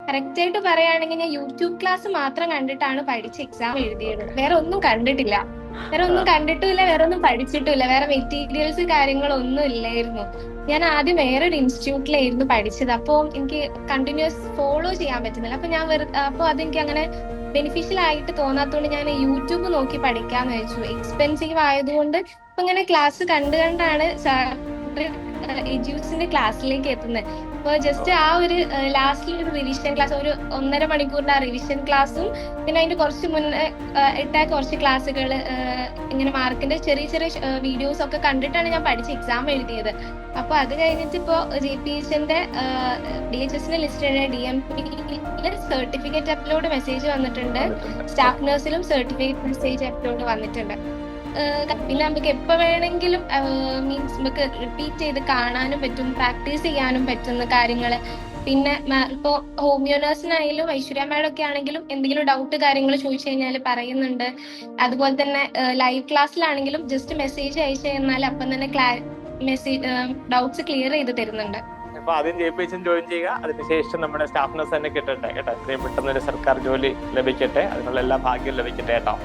Correct ആയിട്ട് പറയുകയാണെങ്കിൽ ഞാൻ യൂട്യൂബ് ക്ലാസ് മാത്രം കണ്ടിട്ടാണ് പഠിച്ച് എക്സാം എഴുതിയത്. വേറെ ഒന്നും കണ്ടിട്ടില്ല. വേറെ ഒന്നും കണ്ടിട്ടുമില്ല, വേറെ ഒന്നും പഠിച്ചിട്ടുമില്ല, വേറെ മെറ്റീരിയൽസ് കാര്യങ്ങളൊന്നും ഇല്ലായിരുന്നു. ഞാൻ ആദ്യം വേറൊരു ഇൻസ്റ്റിറ്റ്യൂട്ടിലായിരുന്നു പഠിച്ചത്. അപ്പോൾ എനിക്ക് കണ്ടിന്യൂസ് ഫോളോ ചെയ്യാൻ പറ്റുന്നില്ല. അപ്പൊ ഞാൻ അപ്പോൾ അതെനിക്ക് അങ്ങനെ ബെനിഫിഷ്യൽ ആയിട്ട് തോന്നാത്തതുകൊണ്ട് ഞാൻ യൂട്യൂബ് നോക്കി പഠിക്കാന്ന് വെച്ചു. എക്സ്പെൻസീവ് ആയതുകൊണ്ട് ഇപ്പൊ ഇങ്ങനെ ക്ലാസ് കണ്ടാണ് എജ്യൂസിന്റെ ക്ലാസ്സിലേക്ക് എത്തുന്നത്. അപ്പൊ ജസ്റ്റ് ആ ഒരു ലാസ്റ്റിൽ ഒരു റിവിഷൻ ക്ലാസ്, ഒരു 1.5 മണിക്കൂറിന്റെ ആ റിവിഷൻ ക്ലാസ്സും പിന്നെ അതിന്റെ കുറച്ച് മുന്നേ ഇട്ട കുറച്ച് ക്ലാസ്സുകൾ, ഇങ്ങനെ മാർക്കിന്റെ ചെറിയ ചെറിയ വീഡിയോസ് ഒക്കെ കണ്ടിട്ടാണ് ഞാൻ പഠിച്ച് എക്സാം എഴുതിയത്. അപ്പൊ അത് കഴിഞ്ഞിട്ട് ഇപ്പോ JPHന്റെ DHSന്റെ ലിസ്റ്റ് DMPയില് സർട്ടിഫിക്കറ്റ് അപ്ലോഡ് മെസ്സേജ് വന്നിട്ടുണ്ട്. സ്റ്റാഫ് നഴ്സിലും സർട്ടിഫിക്കറ്റ് മെസ്സേജ് അപ്ലോഡ് വന്നിട്ടുണ്ട്. പിന്നെ നമുക്ക് എപ്പോ വേണമെങ്കിലും മീൻസ് നമുക്ക് റിപ്പീറ്റ് ചെയ്ത് കാണാനും പറ്റും, പ്രാക്ടീസ് ചെയ്യാനും പറ്റുന്ന കാര്യങ്ങള്. പിന്നെ ഇപ്പോ ഹോമിയോ നഴ്സിനായാലും ഐശ്വര്യ മാഡം ഒക്കെ ആണെങ്കിലും എന്തെങ്കിലും ഡൗട്ട് കാര്യങ്ങൾ ചോദിച്ചു കഴിഞ്ഞാൽ പറയുന്നുണ്ട്. അതുപോലെ തന്നെ ലൈവ് ക്ലാസ്സിലാണെങ്കിലും ജസ്റ്റ് മെസ്സേജ് അയച്ചു കഴിഞ്ഞാൽ അപ്പം തന്നെ ഡൗട്ട്സ് ക്ലിയർ ചെയ്ത് തരുന്നുണ്ട്. അപ്പൊ ആദ്യം JPH ജോയിൻ ചെയ്യുക, അതിനുശേഷം നമ്മുടെ സ്റ്റാഫ് നഴ്സ് തന്നെ കിട്ടട്ടെ കേട്ടോ. എത്രയും പെട്ടെന്ന് ഒരു സർക്കാർ ജോലി ലഭിക്കട്ടെ, അതിനുള്ള എല്ലാ ഭാഗ്യവും ലഭിക്കട്ടെ കേട്ടോ.